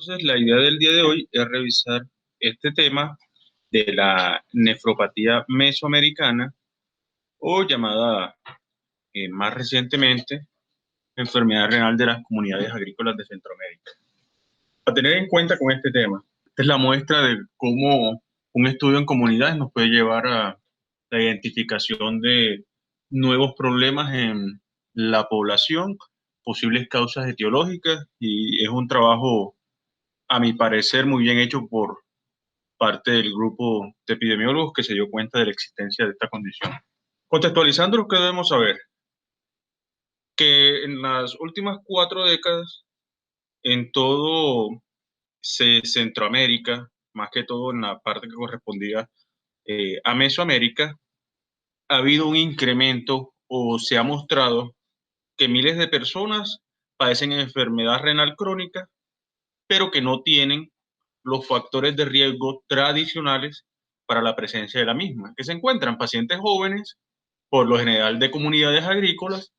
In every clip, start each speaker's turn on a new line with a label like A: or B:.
A: Entonces, la idea del día de hoy es revisar este tema de la nefropatía mesoamericana o llamada más recientemente enfermedad renal de las comunidades agrícolas de Centroamérica. A tener en cuenta con este tema, esta es la muestra de cómo un estudio en comunidades nos puede llevar a la identificación de nuevos problemas en la población, posibles causas etiológicas, y es un trabajo, a mi parecer, muy bien hecho por parte del grupo de epidemiólogos que se dio cuenta de la existencia de esta condición. Contextualizando lo que debemos saber, que en las últimas 4 décadas, en todo Centroamérica, más que todo en la parte que correspondía a Mesoamérica, ha habido un incremento o se ha mostrado que miles de personas padecen enfermedad renal crónica, pero que no tienen los factores de riesgo tradicionales para la presencia de la misma, que se encuentran pacientes jóvenes, por lo general de comunidades agrícolas,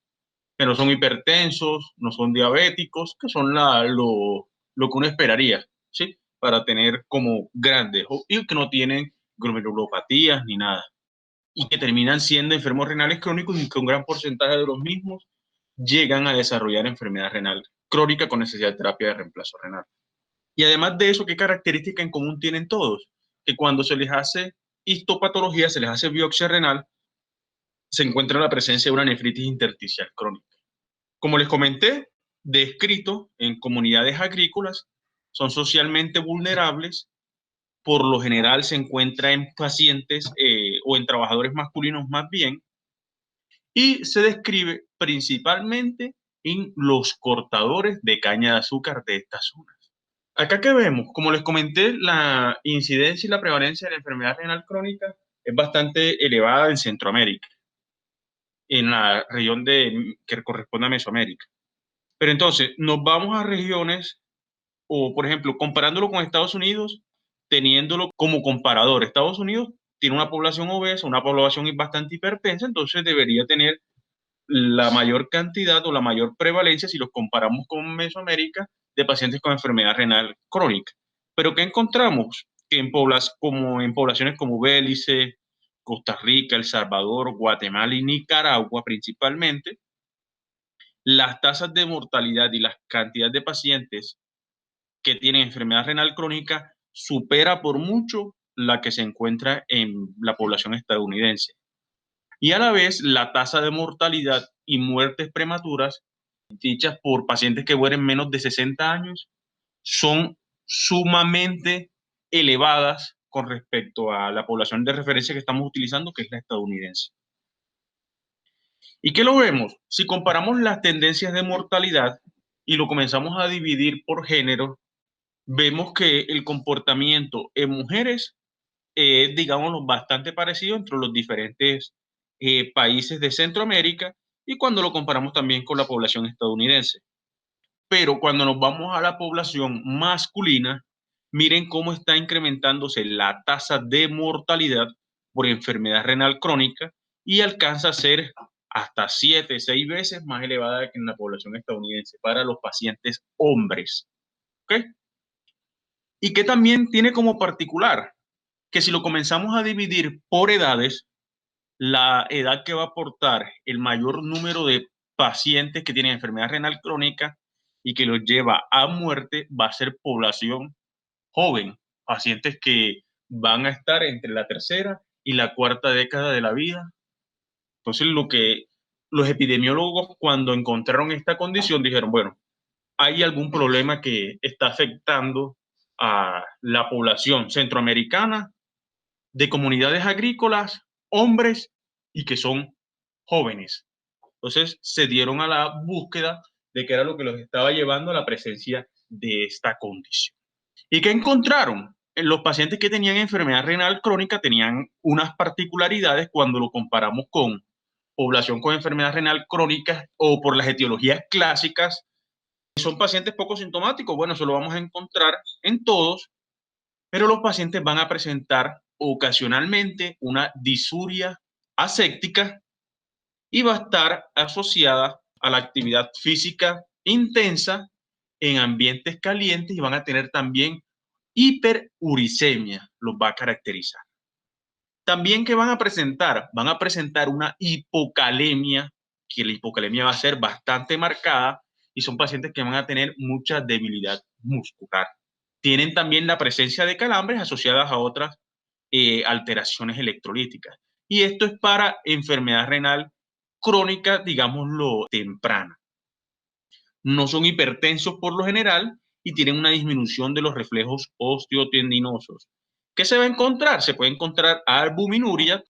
A: que no son hipertensos, no son diabéticos, que son lo que uno esperaría, ¿sí? Para tener como grandes, y que no tienen glomerulopatías ni nada, y que terminan siendo enfermos renales crónicos y que un gran porcentaje de los mismos llegan a desarrollar enfermedad renal crónica con necesidad de terapia de reemplazo renal. Y además de eso, ¿qué característica en común tienen todos? Que cuando se les hace histopatología, se les hace biopsia renal, se encuentra la presencia de una nefritis intersticial crónica. Como les comenté, descrito en comunidades agrícolas, son socialmente vulnerables, por lo general se encuentra en pacientes o en trabajadores masculinos más bien, y se describe principalmente en los cortadores de caña de azúcar de estas zonas. Acá que vemos, como les comenté, la incidencia y la prevalencia de la enfermedad renal crónica es bastante elevada en Centroamérica, en la región que corresponde a Mesoamérica. Pero entonces, nos vamos a regiones, o por ejemplo, comparándolo con Estados Unidos, teniéndolo como comparador. Estados Unidos tiene una población obesa, una población bastante hipertensa, entonces debería tener la mayor cantidad o la mayor prevalencia si los comparamos con Mesoamérica de pacientes con enfermedad renal crónica. Pero ¿qué encontramos? Que como en poblaciones como Belice, Costa Rica, El Salvador, Guatemala y Nicaragua principalmente, las tasas de mortalidad y la cantidad de pacientes que tienen enfermedad renal crónica supera por mucho la que se encuentra en la población estadounidense. Y a la vez, la tasa de mortalidad y muertes prematuras dichas por pacientes que mueren menos de 60 años son sumamente elevadas con respecto a la población de referencia que estamos utilizando, que es la estadounidense. ¿Y qué lo vemos? Si comparamos las tendencias de mortalidad y lo comenzamos a dividir por género, vemos que el comportamiento en mujeres es, digamos, bastante parecido entre los diferentes países de Centroamérica y cuando lo comparamos también con la población estadounidense. Pero cuando nos vamos a la población masculina, miren cómo está incrementándose la tasa de mortalidad por enfermedad renal crónica y alcanza a ser hasta 7, 6 veces más elevada que en la población estadounidense para los pacientes hombres. ¿Ok? Y que también tiene como particular que si lo comenzamos a dividir por edades, la edad que va a aportar el mayor número de pacientes que tienen enfermedad renal crónica y que los lleva a muerte va a ser población joven, pacientes que van a estar entre la tercera y la cuarta década de la vida. Entonces, lo que los epidemiólogos cuando encontraron esta condición dijeron, bueno, hay algún problema que está afectando a la población centroamericana de comunidades agrícolas, hombres y que son jóvenes. Entonces se dieron a la búsqueda de qué era lo que los estaba llevando a la presencia de esta condición. ¿Y qué encontraron? Los pacientes que tenían enfermedad renal crónica tenían unas particularidades cuando lo comparamos con población con enfermedad renal crónica o por las etiologías clásicas. Son pacientes poco sintomáticos, bueno, eso lo vamos a encontrar en todos, pero los pacientes van a presentar ocasionalmente una disuria aséptica y va a estar asociada a la actividad física intensa en ambientes calientes y van a tener también hiperuricemia, los va a caracterizar. También que van a presentar, una hipocalemia, que la hipocalemia va a ser bastante marcada y son pacientes que van a tener mucha debilidad muscular. Tienen también la presencia de calambres asociadas a otras alteraciones electrolíticas. Y esto es para enfermedad renal crónica, digámoslo, temprana. No son hipertensos por lo general y tienen una disminución de los reflejos osteotendinosos. ¿Qué se va a encontrar? Se puede encontrar albuminuria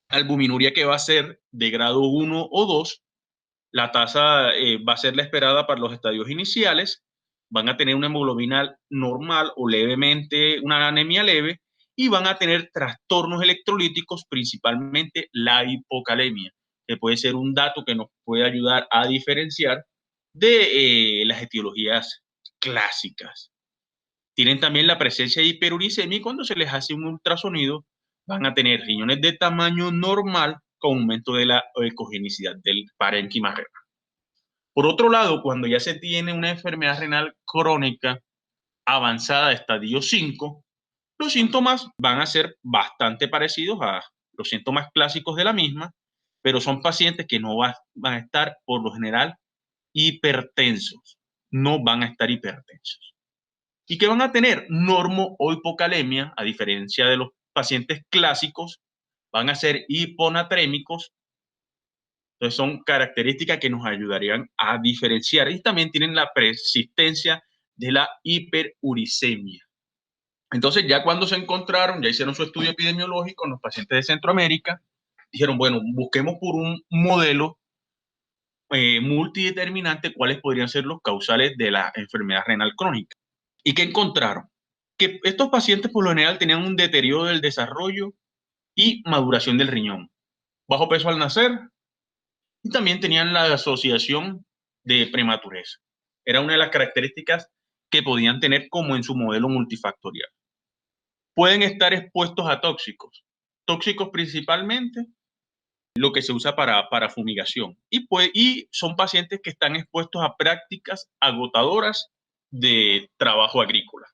A: que va a ser de grado 1 o 2. La tasa va a ser la esperada para los estadios iniciales. Van a tener una hemoglobina normal o levemente una anemia leve y van a tener trastornos electrolíticos, principalmente la hipocalemia, que puede ser un dato que nos puede ayudar a diferenciar de las etiologías clásicas. Tienen también la presencia de hiperuricemia y cuando se les hace un ultrasonido van a tener riñones de tamaño normal con aumento de la ecogenicidad del parénquima renal. Por otro lado, cuando ya se tiene una enfermedad renal crónica avanzada de estadio 5, los síntomas van a ser bastante parecidos a los síntomas clásicos de la misma, pero son pacientes que no van a estar por lo general hipertensos, no van a estar hipertensos. ¿Y qué van a tener? Normo o hipocalemia, a diferencia de los pacientes clásicos, van a ser hiponatrémicos. Entonces son características que nos ayudarían a diferenciar y también tienen la persistencia de la hiperuricemia. Entonces ya cuando se encontraron, ya hicieron su estudio epidemiológico en los pacientes de Centroamérica, dijeron, bueno, busquemos por un modelo multideterminante cuáles podrían ser los causales de la enfermedad renal crónica. ¿Y qué encontraron? Que estos pacientes por lo general tenían un deterioro del desarrollo y maduración del riñón, bajo peso al nacer y también tenían la asociación de prematurez. Era una de las características que podían tener como en su modelo multifactorial. Pueden estar expuestos a tóxicos principalmente lo que se usa para fumigación. Y son pacientes que están expuestos a prácticas agotadoras de trabajo agrícola.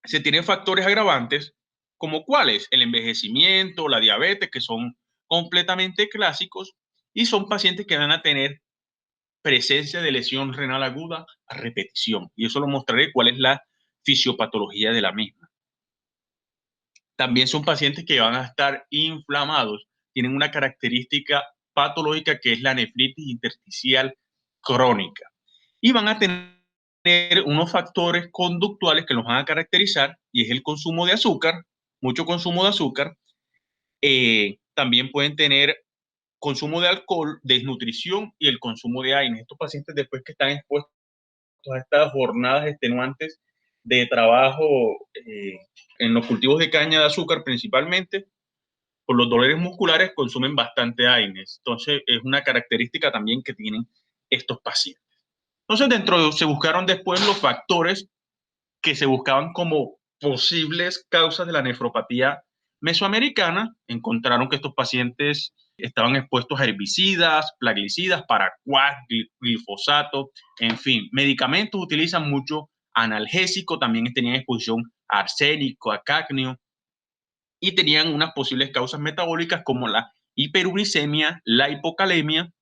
A: Se tienen factores agravantes, como cuáles, el envejecimiento, la diabetes, que son completamente clásicos, y son pacientes que van a tener presencia de lesión renal aguda a repetición. Y eso lo mostraré cuál es la fisiopatología de la misma. También son pacientes que van a estar inflamados, tienen una característica patológica que es la nefritis intersticial crónica. Y van a tener unos factores conductuales que los van a caracterizar, y es el consumo de azúcar, mucho consumo de azúcar. También pueden tener consumo de alcohol, desnutrición y el consumo de AINES. Estos pacientes después que están expuestos a estas jornadas extenuantes de trabajo en los cultivos de caña de azúcar principalmente, por los dolores musculares consumen bastante AINES. Entonces es una característica también que tienen estos pacientes. Entonces se buscaron después los factores que se buscaban como posibles causas de la nefropatía mesoamericana. Encontraron que estos pacientes estaban expuestos a herbicidas, plaguicidas, paraquat, glifosato, en fin, medicamentos utilizan mucho, analgésico, también tenían exposición a arsénico, a cadmio, y tenían unas posibles causas metabólicas como la hiperuricemia, la hipocalemia,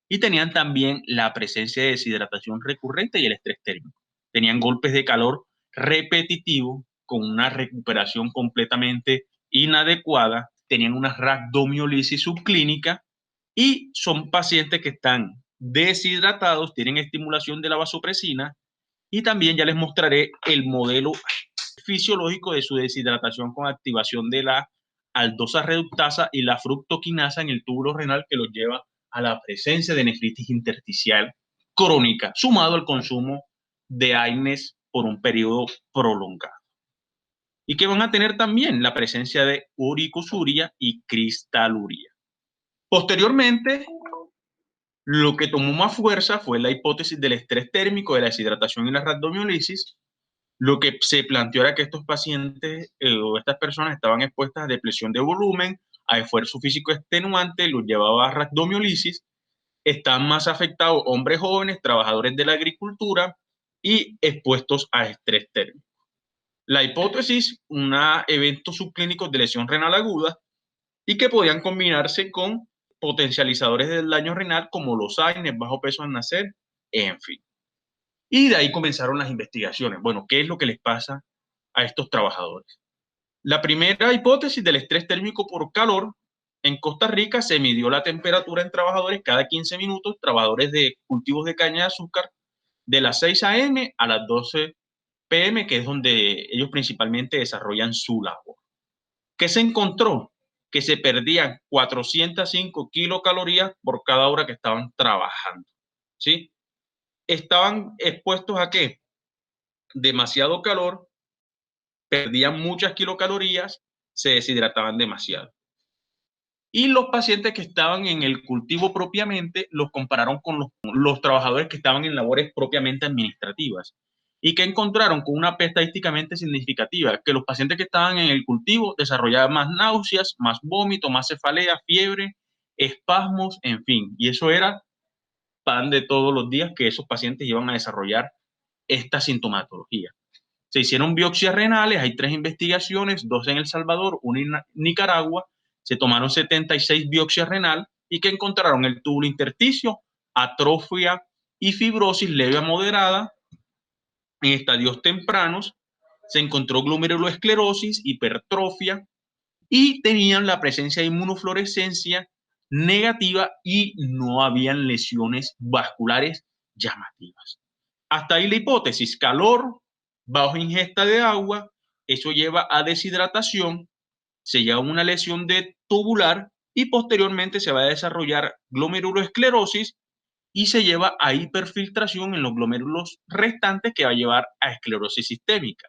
A: y tenían también la presencia de deshidratación recurrente y el estrés térmico. Tenían golpes de calor repetitivo con una recuperación completamente inadecuada, tenían una rhabdomiolisis subclínica y son pacientes que están deshidratados, tienen estimulación de la vasopresina y también ya les mostraré el modelo fisiológico de su deshidratación con activación de la aldosa reductasa y la fructoquinasa en el túbulo renal que los lleva a la presencia de nefritis intersticial crónica, sumado al consumo de AINES por un periodo prolongado. Y que van a tener también la presencia de uricosuria y cristaluria. Posteriormente, lo que tomó más fuerza fue la hipótesis del estrés térmico, de la deshidratación y la rhabdomiolisis. Lo que se planteó era que estos pacientes o estas personas estaban expuestas a depresión de volumen, a esfuerzo físico extenuante, los llevaba a rhabdomiolisis. Están más afectados hombres jóvenes, trabajadores de la agricultura y expuestos a estrés térmico. La hipótesis, un evento subclínico de lesión renal aguda y que podían combinarse con potencializadores del daño renal como los AINES, bajo peso al nacer, en fin. Y de ahí comenzaron las investigaciones. Bueno, ¿qué es lo que les pasa a estos trabajadores? La primera hipótesis del estrés térmico por calor, en Costa Rica se midió la temperatura en trabajadores cada 15 minutos, trabajadores de cultivos de caña de azúcar, de las 6 a.m. a las 12 p.m., que es donde ellos principalmente desarrollan su labor. ¿Qué se encontró? Que se perdían 405 kilocalorías por cada hora que estaban trabajando, ¿sí? Estaban expuestos a ¿qué? Demasiado calor, perdían muchas kilocalorías, se deshidrataban demasiado. Y los pacientes que estaban en el cultivo propiamente los compararon con los trabajadores que estaban en labores propiamente administrativas. Y que encontraron con una P estadísticamente significativa, que los pacientes que estaban en el cultivo desarrollaban más náuseas, más vómito, más cefalea, fiebre, espasmos, en fin. Y eso era pan de todos los días que esos pacientes iban a desarrollar esta sintomatología. Se hicieron biopsias renales, hay 3 investigaciones, 2 en El Salvador, 1 en Nicaragua. Se tomaron 76 biopsias renal y que encontraron el túbulo intersticio, atrofia y fibrosis leve a moderada en estadios tempranos. Se encontró glomerulosclerosis, hipertrofia y tenían la presencia de inmunofluorescencia negativa y no habían lesiones vasculares llamativas. Hasta ahí la hipótesis: calor, baja ingesta de agua, eso lleva a deshidratación, se lleva a una lesión de tubular y posteriormente se va a desarrollar glomerulosclerosis y se lleva a hiperfiltración en los glomérulos restantes que va a llevar a esclerosis sistémica.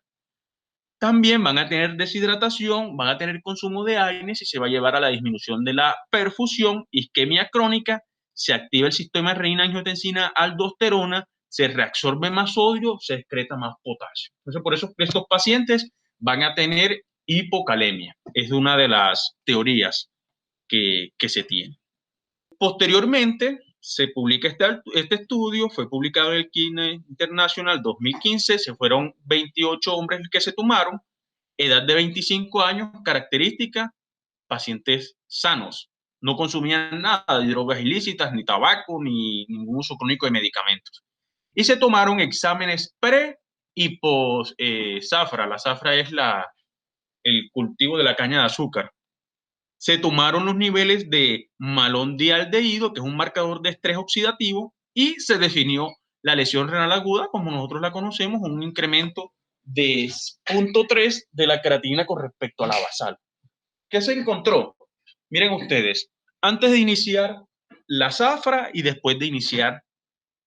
A: También van a tener deshidratación, van a tener consumo de AINES y se va a llevar a la disminución de la perfusión, isquemia crónica, se activa el sistema de renina-angiotensina aldosterona, se reabsorbe más sodio, se excreta más potasio. Entonces, por eso estos pacientes van a tener hipocalemia. Es una de las teorías que se tiene. Posteriormente, se publica este estudio, fue publicado en el Kidney International 2015, se fueron 28 hombres que se tomaron, edad de 25 años, característica, pacientes sanos, no consumían nada de drogas ilícitas, ni tabaco, ni ningún uso crónico de medicamentos. Y se tomaron exámenes pre y post zafra. La zafra es el cultivo de la caña de azúcar. Se tomaron los niveles de malondialdehído, que es un marcador de estrés oxidativo, y se definió la lesión renal aguda, como nosotros la conocemos, un incremento de 0.3 de la creatinina con respecto a la basal. ¿Qué se encontró? Miren ustedes, antes de iniciar la zafra y después de iniciar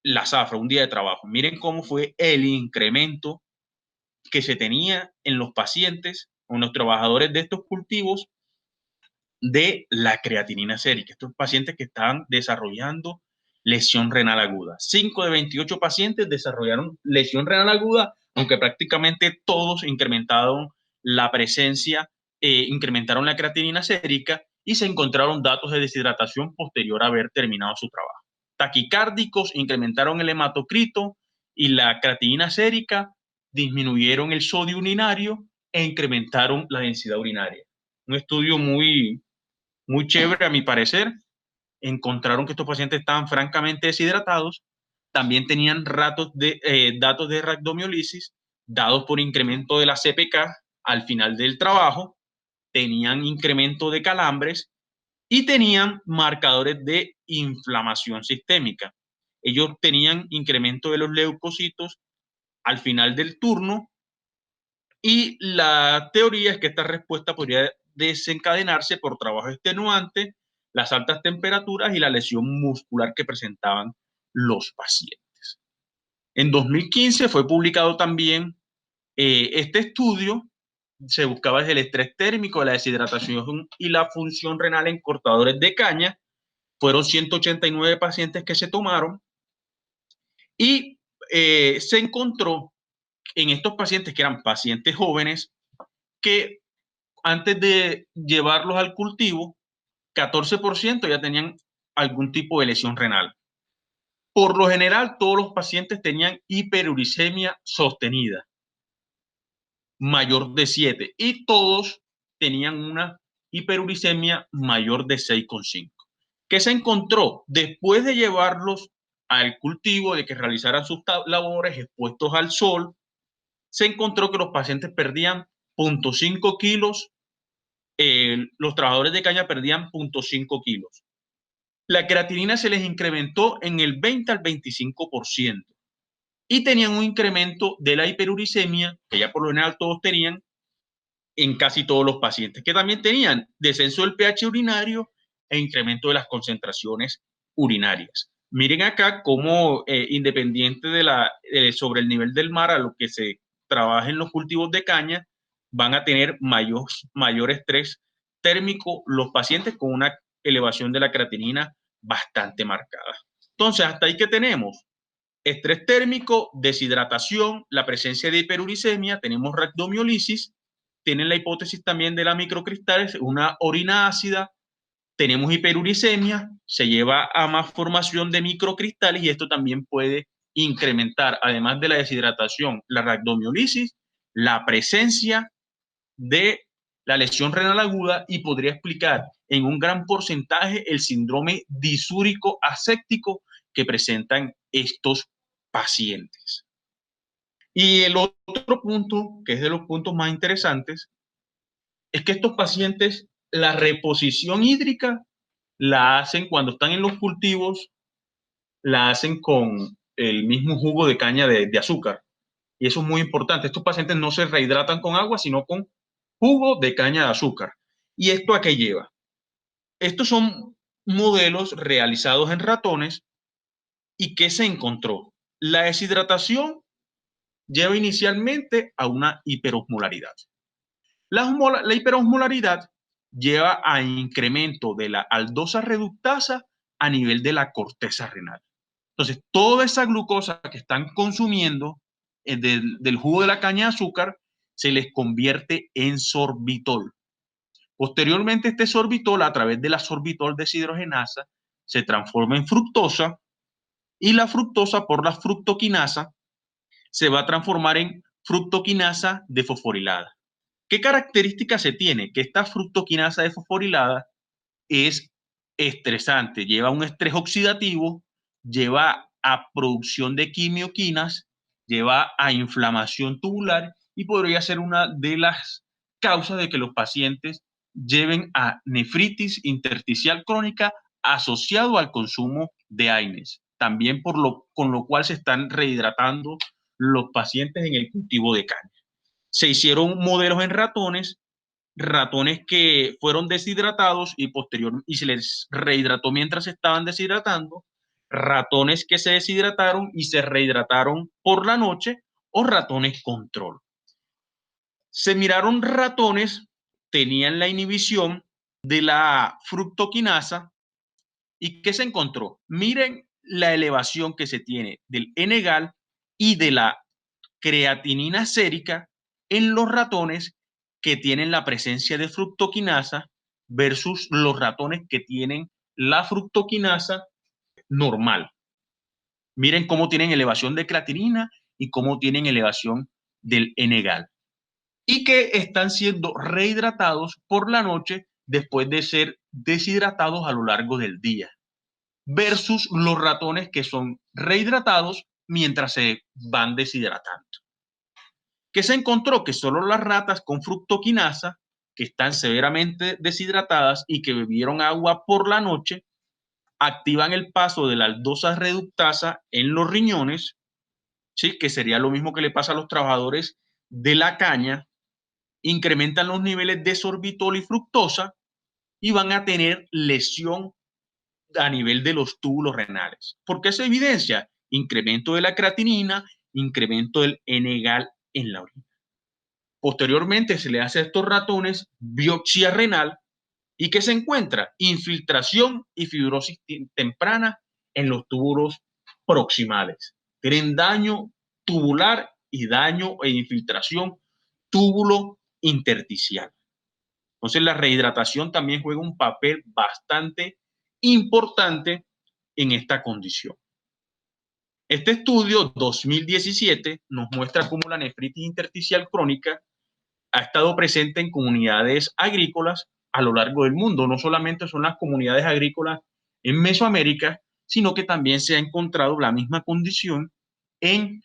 A: la zafra, un día de trabajo, miren cómo fue el incremento que se tenía en los pacientes o en los trabajadores de estos cultivos de la creatinina sérica. Estos pacientes que estaban desarrollando lesión renal aguda. 5 de 28 pacientes desarrollaron lesión renal aguda, aunque prácticamente todos incrementaron la presencia, incrementaron la creatinina sérica y se encontraron datos de deshidratación posterior a haber terminado su trabajo. Taquicárdicos incrementaron el hematocrito y la creatinina sérica, disminuyeron el sodio urinario e incrementaron la densidad urinaria. Un estudio muy chévere, a mi parecer. Encontraron que estos pacientes estaban francamente deshidratados. También tenían datos de rhabdomiolisis dados por incremento de la CPK al final del trabajo. Tenían incremento de calambres y tenían marcadores de inflamación sistémica. Ellos tenían incremento de los leucocitos al final del turno y la teoría es que esta respuesta podría desencadenarse por trabajo extenuante, las altas temperaturas y la lesión muscular que presentaban los pacientes. En 2015 fue publicado también este estudio. Se buscaba desde el estrés térmico, la deshidratación y la función renal en cortadores de caña. Fueron 189 pacientes que se tomaron y se encontró en estos pacientes, que eran pacientes jóvenes, que antes de llevarlos al cultivo, 14% ya tenían algún tipo de lesión renal. Por lo general, todos los pacientes tenían hiperuricemia sostenida, mayor de 7, y todos tenían una hiperuricemia mayor de 6,5. ¿Qué se encontró? Después de llevarlos al cultivo, de que realizaran sus labores expuestos al sol, se encontró que los pacientes perdían 0,5 kilos, los trabajadores de caña perdían 0,5 kilos. La creatinina se les incrementó en el 20 al 25% y tenían un incremento de la hiperuricemia, que ya por lo general todos tenían, en casi todos los pacientes, que también tenían descenso del pH urinario e incremento de las concentraciones urinarias. Miren acá cómo, independiente sobre el nivel del mar a lo que se trabaja en los cultivos de caña, van a tener mayor estrés térmico los pacientes con una elevación de la creatinina bastante marcada. Entonces, hasta ahí que tenemos estrés térmico, deshidratación, la presencia de hiperuricemia, tenemos rhabdomiolisis, tienen la hipótesis también de la microcristales, una orina ácida, tenemos hiperuricemia, se lleva a más formación de microcristales y esto también puede incrementar, además de la deshidratación, la rhabdomiolisis, la presencia de la lesión renal aguda y podría explicar en un gran porcentaje el síndrome disúrico aséptico que presentan estos pacientes. Y el otro punto, que es de los puntos más interesantes, es que estos pacientes, la reposición hídrica la hacen cuando están en los cultivos, la hacen con el mismo jugo de caña de azúcar. Y eso es muy importante. Estos pacientes no se rehidratan con agua, sino con jugo de caña de azúcar. ¿Y esto a qué lleva? Estos son modelos realizados en ratones. ¿Y qué se encontró? La deshidratación lleva inicialmente a una hiperosmolaridad. La hiperosmolaridad lleva a incremento de la aldosa reductasa a nivel de la corteza renal. Entonces, toda esa glucosa que están consumiendo del jugo de la caña de azúcar se les convierte en sorbitol. Posteriormente, este sorbitol, a través de la sorbitol deshidrogenasa, se transforma en fructosa y la fructosa por la fructoquinasa se va a transformar en fructoquinasa desfosforilada. ¿Qué características se tiene? Que esta fructoquinasa desfosforilada es estresante, lleva un estrés oxidativo, lleva a producción de quimioquinas, lleva a inflamación tubular y podría ser una de las causas de que los pacientes lleven a nefritis intersticial crónica asociado al consumo de AINES. También con lo cual se están rehidratando los pacientes en el cultivo de caña. Se hicieron modelos en ratones que fueron deshidratados y se les rehidrató mientras estaban deshidratando, ratones que se deshidrataron y se rehidrataron por la noche o ratones control. Se miraron ratones, tenían la inhibición de la fructoquinasa y ¿qué se encontró? Miren la elevación que se tiene del N-gal y de la creatinina sérica en los ratones que tienen la presencia de fructoquinasa versus los ratones que tienen la fructoquinasa normal. Miren cómo tienen elevación de creatinina y cómo tienen elevación del N-gal. Y que están siendo rehidratados por la noche después de ser deshidratados a lo largo del día. Versus los ratones que son rehidratados mientras se van deshidratando. ¿Qué se encontró? Que solo las ratas con fructoquinasa, que están severamente deshidratadas y que bebieron agua por la noche, activan el paso de la aldosa reductasa en los riñones, ¿sí? Que sería lo mismo que le pasa a los trabajadores de la caña, incrementan los niveles de sorbitol y fructosa y van a tener lesión a nivel de los túbulos renales. ¿Por qué se evidencia? Incremento de la creatinina, incremento del N-gal en la orina. Posteriormente se le hace a estos ratones biopsia renal y ¿qué se encuentra? Infiltración y fibrosis temprana en los túbulos proximales. Tienen daño tubular y daño e infiltración túbulo intersticial. Entonces la rehidratación también juega un papel bastante importante en esta condición. Este estudio 2017 nos muestra cómo la nefritis intersticial crónica ha estado presente en comunidades agrícolas a lo largo del mundo. No solamente son las comunidades agrícolas en Mesoamérica, sino que también se ha encontrado la misma condición en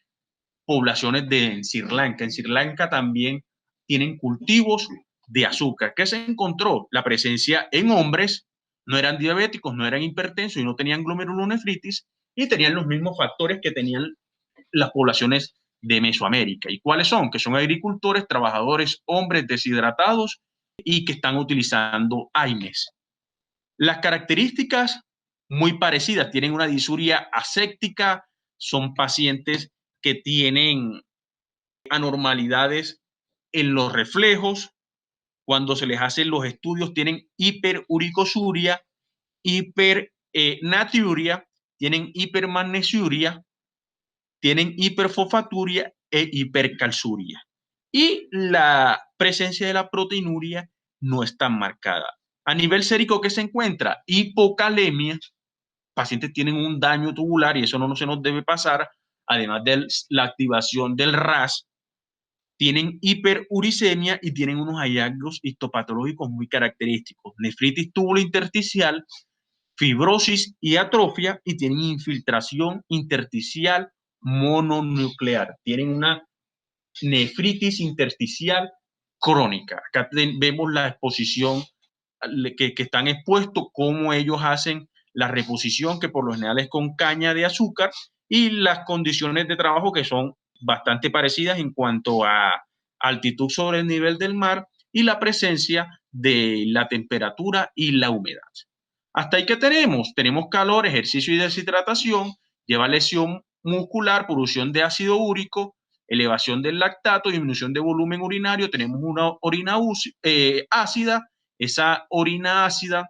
A: poblaciones de Sri Lanka. En Sri Lanka también tienen cultivos de azúcar. ¿Qué se encontró? La presencia en hombres, no eran diabéticos, no eran hipertensos y no tenían glomerulonefritis y tenían los mismos factores que tenían las poblaciones de Mesoamérica. ¿Y cuáles son? Que son agricultores, trabajadores, hombres deshidratados y que están utilizando AINES. Las características muy parecidas, tienen una disuria aséptica, son pacientes que tienen anormalidades en los reflejos, cuando se les hacen los estudios tienen hiperuricosuria, hipernatiuria, tienen hipermagnesiuria, tienen hiperfosfaturia e hipercalciuria. Y la presencia de la proteinuria no es tan marcada. A nivel sérico, ¿qué se encuentra? Hipocalemia, pacientes tienen un daño tubular y eso no se nos debe pasar, además de la activación del RAS, tienen hiperuricemia y tienen unos hallazgos histopatológicos muy característicos, nefritis tubulointersticial, fibrosis y atrofia, y tienen infiltración intersticial mononuclear, tienen una nefritis intersticial crónica. Acá vemos la exposición que están expuestos, cómo ellos hacen la reposición, que por lo general es con caña de azúcar, y las condiciones de trabajo que son bastante parecidas en cuanto a altitud sobre el nivel del mar y la presencia de la temperatura y la humedad. Hasta ahí que tenemos calor, ejercicio y deshidratación, lleva lesión muscular, producción de ácido úrico, elevación del lactato, disminución de volumen urinario, tenemos una orina ácida, esa orina ácida,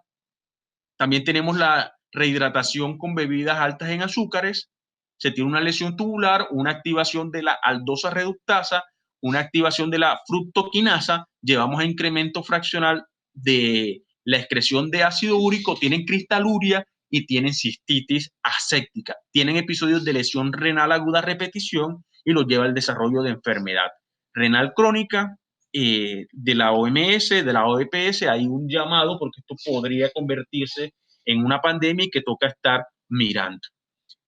A: también tenemos la rehidratación con bebidas altas en azúcares, se tiene una lesión tubular, una activación de la aldosa reductasa, una activación de la fructoquinasa, llevamos a incremento fraccional de la excreción de ácido úrico, tienen cristaluria y tienen cistitis aséptica, tienen episodios de lesión renal aguda a repetición y los lleva al desarrollo de enfermedad renal crónica. De la OMS, de la OEPS, hay un llamado porque esto podría convertirse en una pandemia y que toca estar mirando.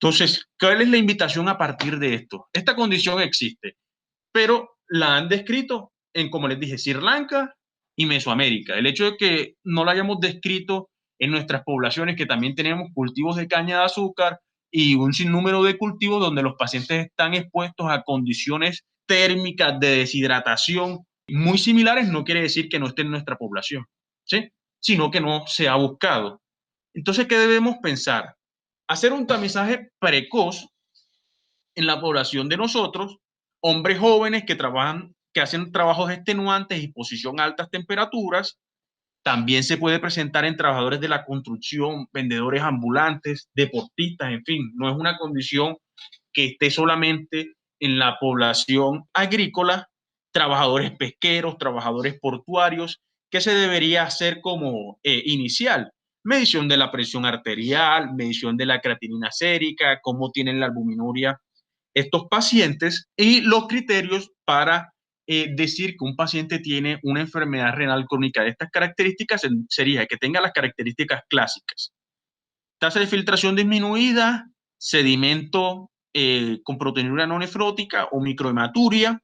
A: Entonces, ¿cuál es la invitación a partir de esto? Esta condición existe, pero la han descrito en, como les dije, Sri Lanka y Mesoamérica. El hecho de que no la hayamos descrito en nuestras poblaciones, que también tenemos cultivos de caña de azúcar y un sinnúmero de cultivos donde los pacientes están expuestos a condiciones térmicas de deshidratación muy similares, no quiere decir que no esté en nuestra población, ¿sí? Sino que no se ha buscado. Entonces, ¿qué debemos pensar? Hacer un tamizaje precoz en la población de nosotros, hombres jóvenes que trabajan, que hacen trabajos extenuantes y posición a altas temperaturas. También se puede presentar en trabajadores de la construcción, vendedores ambulantes, deportistas, en fin, no es una condición que esté solamente en la población agrícola, trabajadores pesqueros, trabajadores portuarios, que se debería hacer como inicial. Medición de la presión arterial, medición de la creatinina sérica, cómo tienen la albuminuria estos pacientes y los criterios para decir que un paciente tiene una enfermedad renal crónica de estas características sería que tenga las características clásicas. Tasa de filtración disminuida, sedimento con proteinuria no nefrótica o microhematuria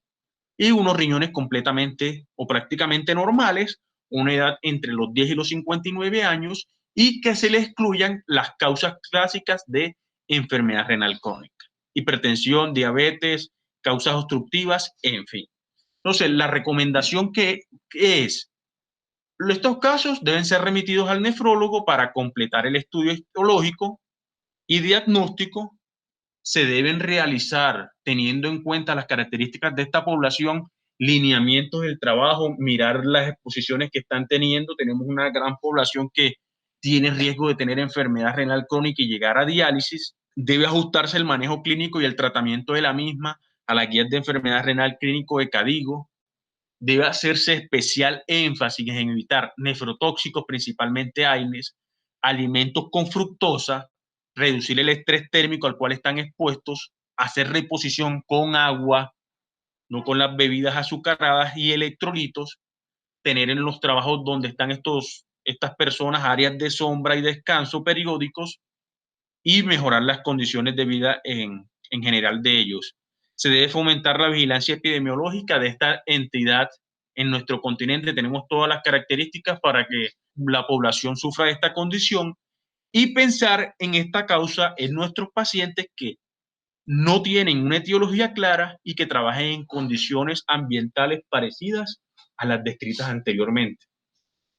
A: y unos riñones completamente o prácticamente normales, una edad entre los 10 y los 59 años y que se le excluyan las causas clásicas de enfermedad renal crónica, hipertensión, diabetes, causas obstructivas, en fin. Entonces, la recomendación que es, estos casos deben ser remitidos al nefrólogo para completar el estudio histológico y diagnóstico. Se deben realizar, teniendo en cuenta las características de esta población, lineamientos del trabajo, mirar las exposiciones que están teniendo. Tenemos una gran población que tiene riesgo de tener enfermedad renal crónica y llegar a diálisis. Debe ajustarse el manejo clínico y el tratamiento de la misma a la guía de enfermedad renal clínico de CADIGO. Debe hacerse especial énfasis en evitar nefrotóxicos, principalmente AINES, alimentos con fructosa, reducir el estrés térmico al cual están expuestos, hacer reposición con agua, no con las bebidas azucaradas y electrolitos, tener en los trabajos donde están estas personas áreas de sombra y descanso periódicos y mejorar las condiciones de vida en general de ellos. Se debe fomentar la vigilancia epidemiológica de esta entidad en nuestro continente. Tenemos todas las características para que la población sufra de esta condición y pensar en esta causa en nuestros pacientes que no tienen una etiología clara y que trabajen en condiciones ambientales parecidas a las descritas anteriormente.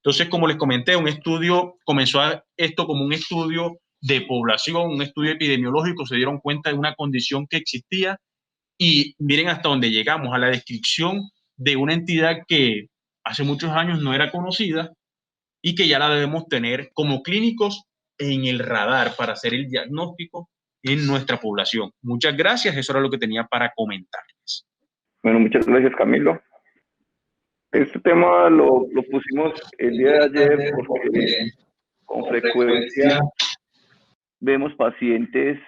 A: Entonces, como les comenté, un estudio comenzó esto como un estudio de población, un estudio epidemiológico, se dieron cuenta de una condición que existía y miren hasta dónde llegamos, a la descripción de una entidad que hace muchos años no era conocida y que ya la debemos tener como clínicos en el radar para hacer el diagnóstico en nuestra población. Muchas gracias, eso era lo que tenía para comentarles.
B: Bueno, muchas gracias, Camilo. Este tema lo pusimos el día de ayer porque con frecuencia vemos pacientes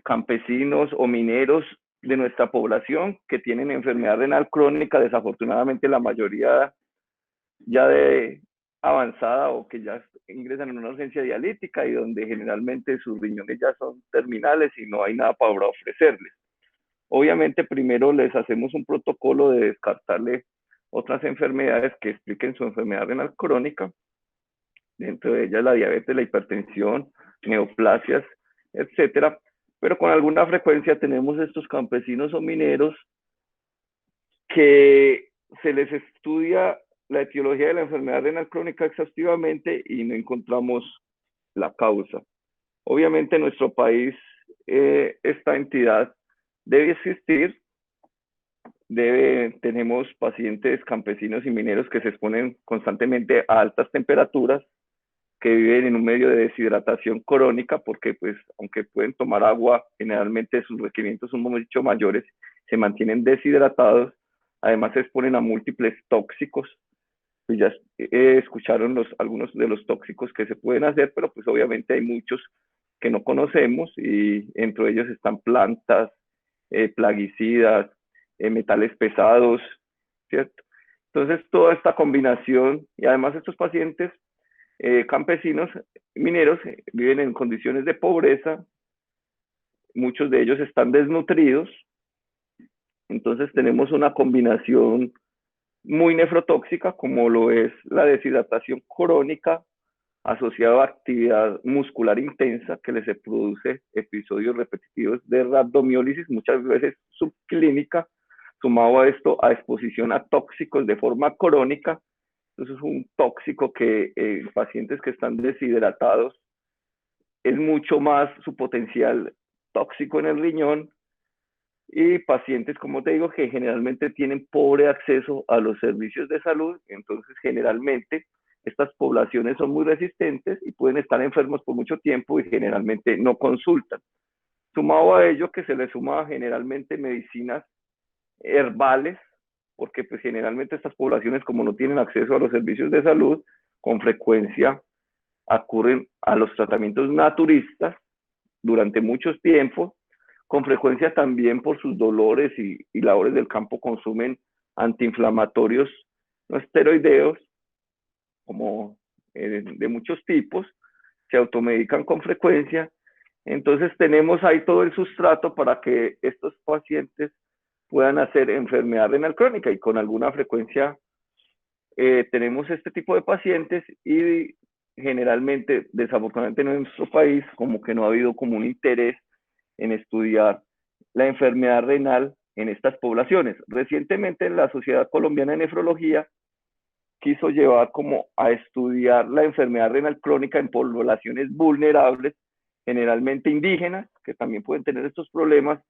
B: campesinos o mineros de nuestra población que tienen enfermedad renal crónica, desafortunadamente la mayoría ya de avanzada o que ya ingresan en una urgencia dialítica y donde generalmente sus riñones ya son terminales y no hay nada para ofrecerles. Obviamente primero les hacemos un protocolo de descartarle otras enfermedades que expliquen su enfermedad renal crónica, dentro de ellas la diabetes, la hipertensión, neoplasias, etcétera. Pero con alguna frecuencia tenemos estos campesinos o mineros que se les estudia la etiología de la enfermedad renal crónica exhaustivamente y no encontramos la causa. Obviamente en nuestro país esta entidad debe existir, tenemos pacientes campesinos y mineros que se exponen constantemente a altas temperaturas, que viven en un medio de deshidratación crónica, porque pues aunque pueden tomar agua, generalmente sus requerimientos son mucho mayores, se mantienen deshidratados, además se exponen a múltiples tóxicos, pues ya escucharon algunos de los tóxicos que se pueden hacer, pero pues obviamente hay muchos que no conocemos y entre ellos están plantas, plaguicidas, metales pesados, ¿cierto? Entonces toda esta combinación y además estos pacientes campesinos mineros viven en condiciones de pobreza, muchos de ellos están desnutridos, entonces tenemos una combinación muy nefrotóxica como lo es la deshidratación crónica asociada a actividad muscular intensa que les produce episodios repetitivos de rhabdomiólisis, muchas veces subclínica, sumado a esto a exposición a tóxicos de forma crónica. Entonces es un tóxico que pacientes que están deshidratados es mucho más su potencial tóxico en el riñón y pacientes, como te digo, que generalmente tienen pobre acceso a los servicios de salud, entonces generalmente estas poblaciones son muy resistentes y pueden estar enfermos por mucho tiempo y generalmente no consultan. Sumado a ello que se le suma generalmente medicinas herbales, porque pues generalmente estas poblaciones como no tienen acceso a los servicios de salud, con frecuencia acurren a los tratamientos naturistas durante muchos tiempos, con frecuencia también por sus dolores y labores del campo consumen antiinflamatorios no esteroideos, como de muchos tipos, se automedican con frecuencia. Entonces tenemos ahí todo el sustrato para que estos pacientes puedan hacer enfermedad renal crónica y con alguna frecuencia tenemos este tipo de pacientes y generalmente, desafortunadamente en nuestro país, como que no ha habido como un interés en estudiar la enfermedad renal en estas poblaciones. Recientemente la Sociedad Colombiana de Nefrología quiso llevar como a estudiar la enfermedad renal crónica en poblaciones vulnerables, generalmente indígenas, que también pueden tener estos problemas,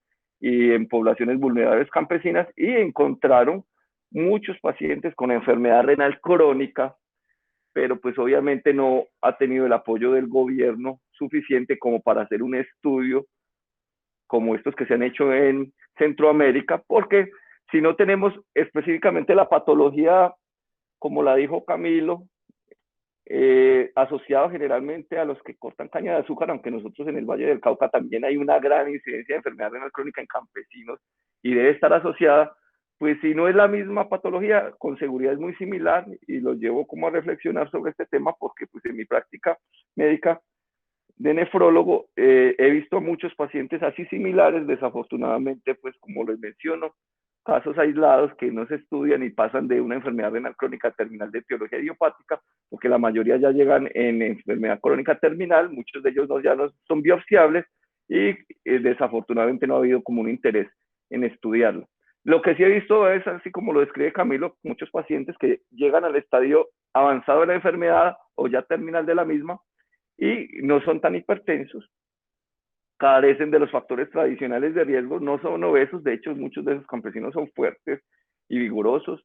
B: y en poblaciones vulnerables campesinas, y encontraron muchos pacientes con enfermedad renal crónica, pero pues obviamente no ha tenido el apoyo del gobierno suficiente como para hacer un estudio como estos que se han hecho en Centroamérica, porque si no tenemos específicamente la patología, como la dijo Camilo, asociado generalmente a los que cortan caña de azúcar, aunque nosotros en el Valle del Cauca también hay una gran incidencia de enfermedad renal crónica en campesinos y debe estar asociada, pues si no es la misma patología, con seguridad es muy similar y los llevo como a reflexionar sobre este tema porque pues en mi práctica médica de nefrólogo he visto a muchos pacientes así similares, desafortunadamente pues como les menciono, casos aislados que no se estudian y pasan de una enfermedad renal crónica terminal de etiología idiopática, porque la mayoría ya llegan en enfermedad crónica terminal, muchos de ellos ya no son biopsiables y desafortunadamente no ha habido como un interés en estudiarlo. Lo que sí he visto es, así como lo describe Camilo, muchos pacientes que llegan al estadio avanzado de la enfermedad o ya terminal de la misma y no son tan hipertensos, carecen de los factores tradicionales de riesgo, no son obesos, de hecho muchos de esos campesinos son fuertes y vigorosos,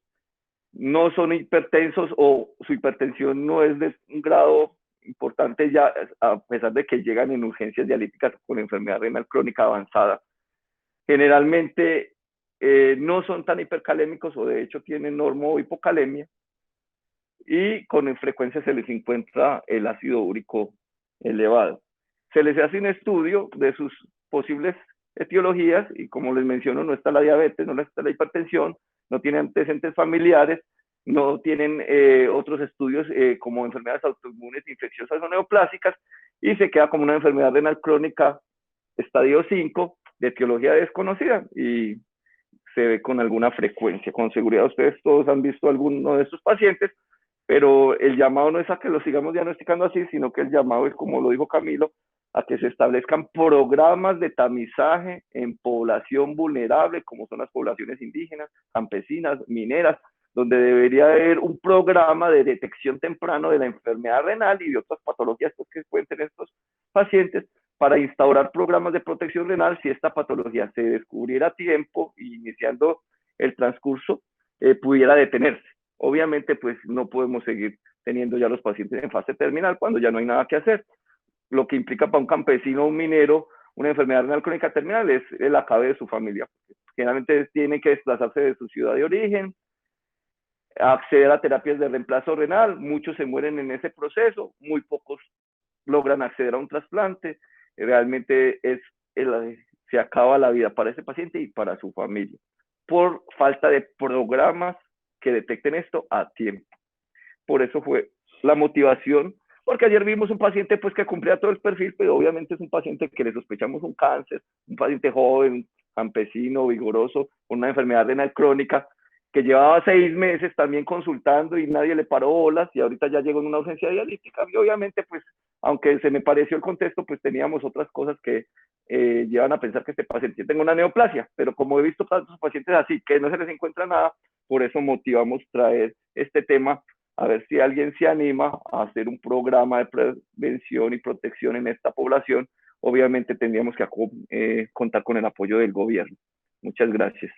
B: no son hipertensos o su hipertensión no es de un grado importante ya, a pesar de que llegan en urgencias dialíticas con enfermedad renal crónica avanzada. Generalmente no son tan hipercalémicos o de hecho tienen normo hipocalemia y con frecuencia se les encuentra el ácido úrico elevado. Se les hace un estudio de sus posibles etiologías y como les menciono, no está la diabetes, no está la hipertensión, no tienen antecedentes familiares, no tienen otros estudios como enfermedades autoinmunes, infecciosas o neoplásicas y se queda como una enfermedad renal crónica estadio 5 de etiología desconocida y se ve con alguna frecuencia. Con seguridad ustedes todos han visto alguno de estos pacientes, pero el llamado no es a que lo sigamos diagnosticando así, sino que el llamado es, como lo dijo Camilo, a que se establezcan programas de tamizaje en población vulnerable, como son las poblaciones indígenas, campesinas, mineras, donde debería haber un programa de detección temprano de la enfermedad renal y de otras patologías que pueden tener estos pacientes para instaurar programas de protección renal si esta patología se descubriera a tiempo y iniciando el transcurso pudiera detenerse. Obviamente, pues no podemos seguir teniendo ya los pacientes en fase terminal cuando ya no hay nada que hacer. Lo que implica para un campesino o un minero una enfermedad renal crónica terminal es el acabe de su familia. Generalmente tiene que desplazarse de su ciudad de origen, acceder a terapias de reemplazo renal, muchos se mueren en ese proceso, muy pocos logran acceder a un trasplante, realmente se acaba la vida para ese paciente y para su familia, por falta de programas que detecten esto a tiempo. Por eso fue la motivación, porque ayer vimos un paciente pues que cumplía todo el perfil, pero obviamente es un paciente que le sospechamos un cáncer, un paciente joven, campesino, vigoroso, con una enfermedad renal crónica, que llevaba 6 meses también consultando y nadie le paró bolas y ahorita ya llegó en una urgencia dialítica y obviamente pues aunque se me pareció el contexto pues teníamos otras cosas que llevan a pensar que este paciente tenga una neoplasia, pero como he visto tantos pacientes así que no se les encuentra nada, por eso motivamos traer este tema a ver si alguien se anima a hacer un programa de prevención y protección en esta población. Obviamente tendríamos que contar con el apoyo del gobierno. Muchas gracias.